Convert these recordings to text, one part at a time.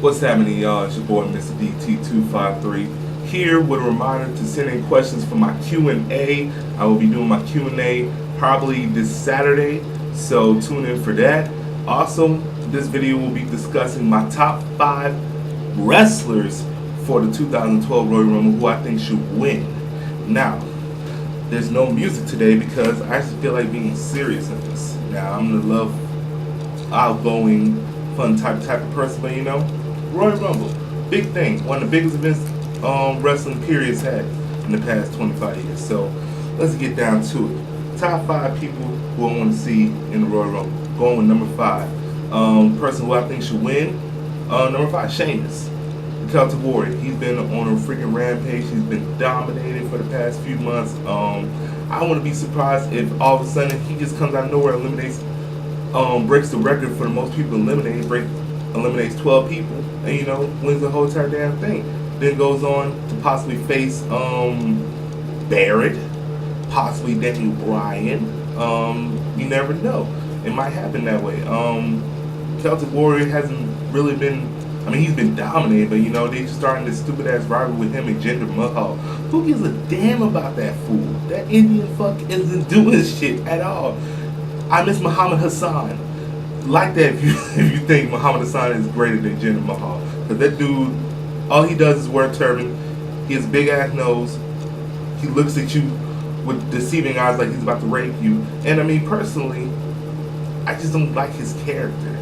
What's happening, y'all? It's your boy, Mr. DT253, here with a reminder to send in questions for my Q&A. I will be doing my Q&A probably this Saturday, so tune in for that. Also, this video will be discussing my top 5 wrestlers for the 2012 Royal Rumble who I think should win. Now, there's no music today because I actually feel like being serious in this. Now, I'm the outgoing, fun type of person, but Royal Rumble, big thing, one of the biggest events wrestling periods had in the past 25 years. So let's get down to it. Top 5 people who I want to see in the Royal Rumble. Going with number 5, person who I think should win. Number 5, Sheamus, the Celtic Warrior. He's been on a freaking rampage. He's been dominating for the past few months. I wouldn't be surprised if all of a sudden he just comes out of nowhere, eliminates, breaks the record for the most people eliminated, eliminates 12 people, and wins the whole entire damn thing. Then goes on to possibly face Barrett, possibly Daniel Bryan. You never know. It might happen that way. Celtic Warrior hasn't really been, he's been dominated, but they just starting this stupid ass rivalry with him and Jinder Mahal. Who gives a damn about that fool? That Indian fuck isn't doing shit at all. I miss Muhammad Hassan. Like that if you think Muhammad Hassan is greater than Jinder Mahal. Because that dude, all he does is wear a turban. He has a big ass nose. He looks at you with deceiving eyes like he's about to rape you. And personally, I just don't like his character.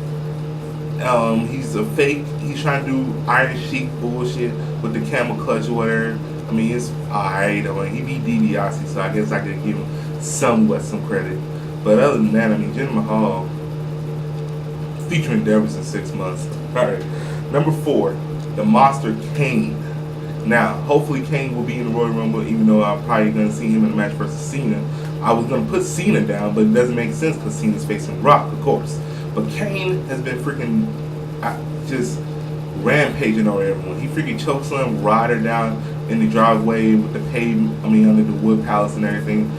He's a fake. He's trying to do Iron Sheik bullshit with the camel clutch or whatever. It's alright. He beat DiBiase, so I guess I could give him somewhat some credit. But other than that, Jinder Mahal, future endeavors in 6 months. Alright. Number 4, the Monster Kane. Now, hopefully Kane will be in the Royal Rumble, even though I'm probably going to see him in a match versus Cena. I was going to put Cena down, but it doesn't make sense because Cena's facing Rock, of course. But Kane has been freaking just rampaging over everyone. He freaking chokeslammed Ryder down in the driveway with the pavement, under the Wood Palace and everything.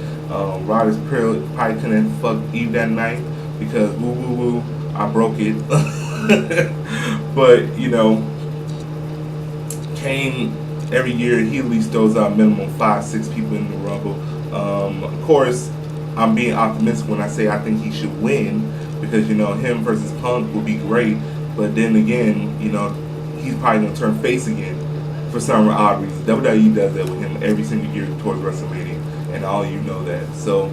Ryder's probably couldn't fuck Eve that night because woo woo woo, I broke it. But Kane every year he at least throws out minimum 5-6 people in the Rumble. Of course, I'm being optimistic when I say I think he should win because him versus Punk would be great. But then again, he's probably gonna turn face again for some odd reason. WWE does that with him every single year towards WrestleMania, and all that. So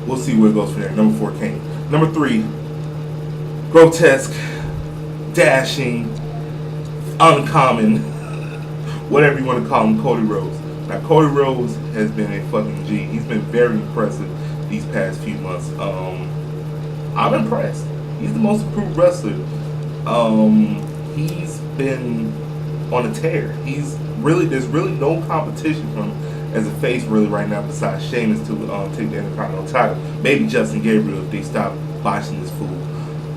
we'll see where it goes from there. Number 4, Kane. Number 3, grotesque, dashing, uncommon, whatever you want to call him, Cody Rhodes. Now, Cody Rhodes has been a fucking G. He's been very impressive these past few months. I'm impressed. He's the most improved wrestler. He's been on a tear. There's really no competition for him as a face really right now besides Sheamus to take the Intercontinental title. Maybe Justin Gabriel if they stop botching this fool.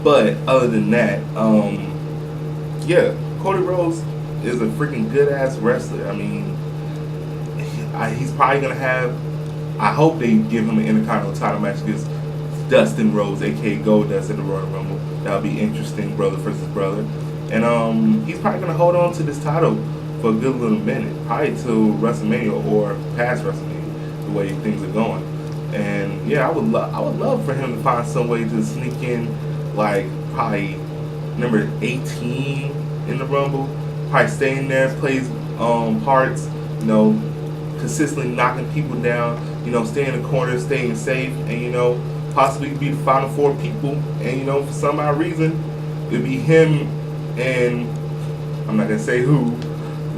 But other than that, yeah, Cody Rhodes is a freaking good ass wrestler. He's probably gonna have. I hope they give him an Intercontinental title match against Dustin Rhodes, aka Goldust, at the Royal Rumble. That'll be interesting, brother versus brother. And he's probably gonna hold on to this title for a good little minute, probably till WrestleMania or past WrestleMania, the way things are going. And yeah, I would love for him to find some way to sneak in, like probably number 18 in the Rumble, probably staying there, plays parts, consistently knocking people down, staying in the corner, staying safe, and possibly be the final 4 people, and for some odd reason it'd be him and I'm not gonna say who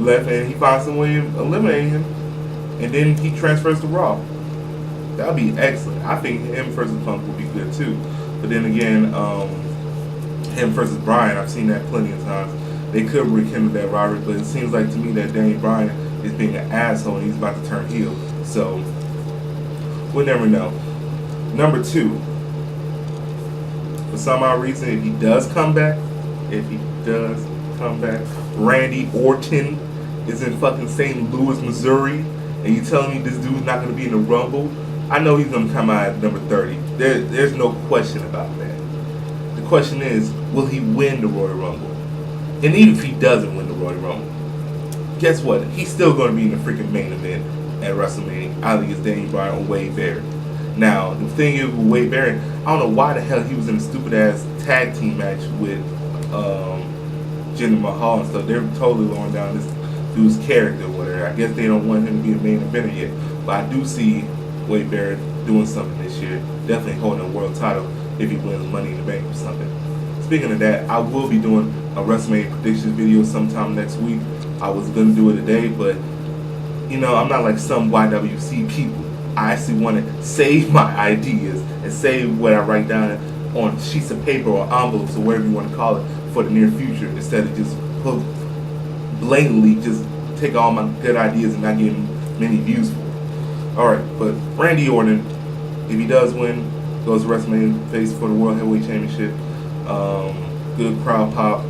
left, and he finds some way of eliminating him, and then he transfers to Raw. That would be excellent. I think him versus Punk would be good too. But then again, him versus Bryan, I've seen that plenty of times. They could rekindle that rivalry, but it seems like to me that Daniel Bryan is being an asshole and he's about to turn heel. So we'll never know. Number 2, for some odd reason, if he does come back, Randy Orton is in fucking St. Louis, Missouri, and you telling me this dude's not going to be in the Rumble? I know he's going to come out at number 30. There's no question about that. The question is, will he win the Royal Rumble? And even if he doesn't win the Royal Rumble, guess what? He's still going to be in the freaking main event at WrestleMania, either against Daniel Bryan or Wade Barrett. Now, the thing is with Wade Barrett, I don't know why the hell he was in a stupid ass tag team match with Jinder Mahal and stuff. They're totally going down this dude's character or whatever. I guess they don't want him to be a main eventer yet. But I do see Wade Barrett doing something this year. Definitely holding a world title if he wins Money in the Bank or something. Speaking of that, I will be doing a WrestleMania predictions video sometime next week. I was going to do it today, but you know, I'm not like some YWC people. I actually want to save my ideas and save what I write down on sheets of paper or envelopes or whatever you want to call it for the near future, instead of just blatantly just take all my good ideas and not getting many views for it. Alright, but Randy Orton, if he does win, goes to WrestleMania, face for the World Heavyweight Championship. Good crowd pop.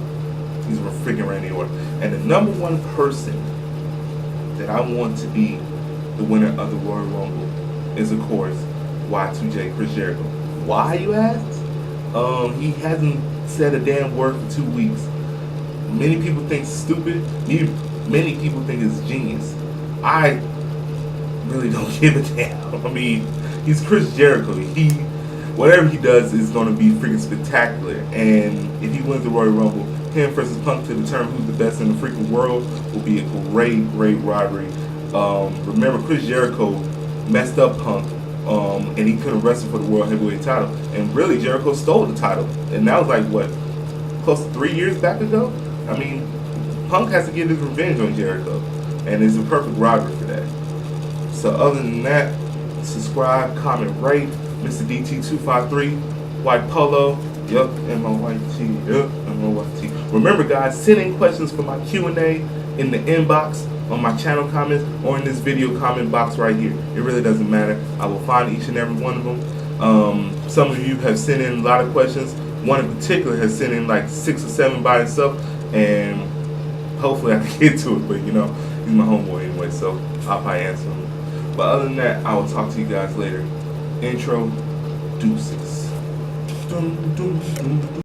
He's a freaking Randy Orton. And the number one person that I want to be the winner of the Royal Rumble is, of course, Y2J, Chris Jericho. Why, you ask? He hasn't said a damn word for 2 weeks. Many people think it's stupid. Many people think it's genius. I really don't give a damn. I mean, he's Chris Jericho. Whatever he does is going to be freaking spectacular. And if he wins the Royal Rumble, him versus Punk to determine who's the best in the freaking world will be a great rivalry. Remember, Chris Jericho messed up Punk, and he could have wrestled for the World Heavyweight title. And really, Jericho stole the title. And that was like, what, close to 3 years back ago? I mean, Punk has to get his revenge on Jericho. And it's a perfect rivalry for that. So other than that, subscribe, comment, rate. Mr. DT253, white polo, yup, and my white tee, yup, and my white tee. Remember, guys, send in questions for my Q&A in the inbox, on my channel comments, or in this video comment box right here. It really doesn't matter. I will find each and every one of them. Some of you have sent in a lot of questions. One in particular has sent in like 6 or 7 by itself, and hopefully I can get to it. But you know, he's my homeboy anyway, so I'll probably answer him. But other than that, I will talk to you guys later. Intro, deuces.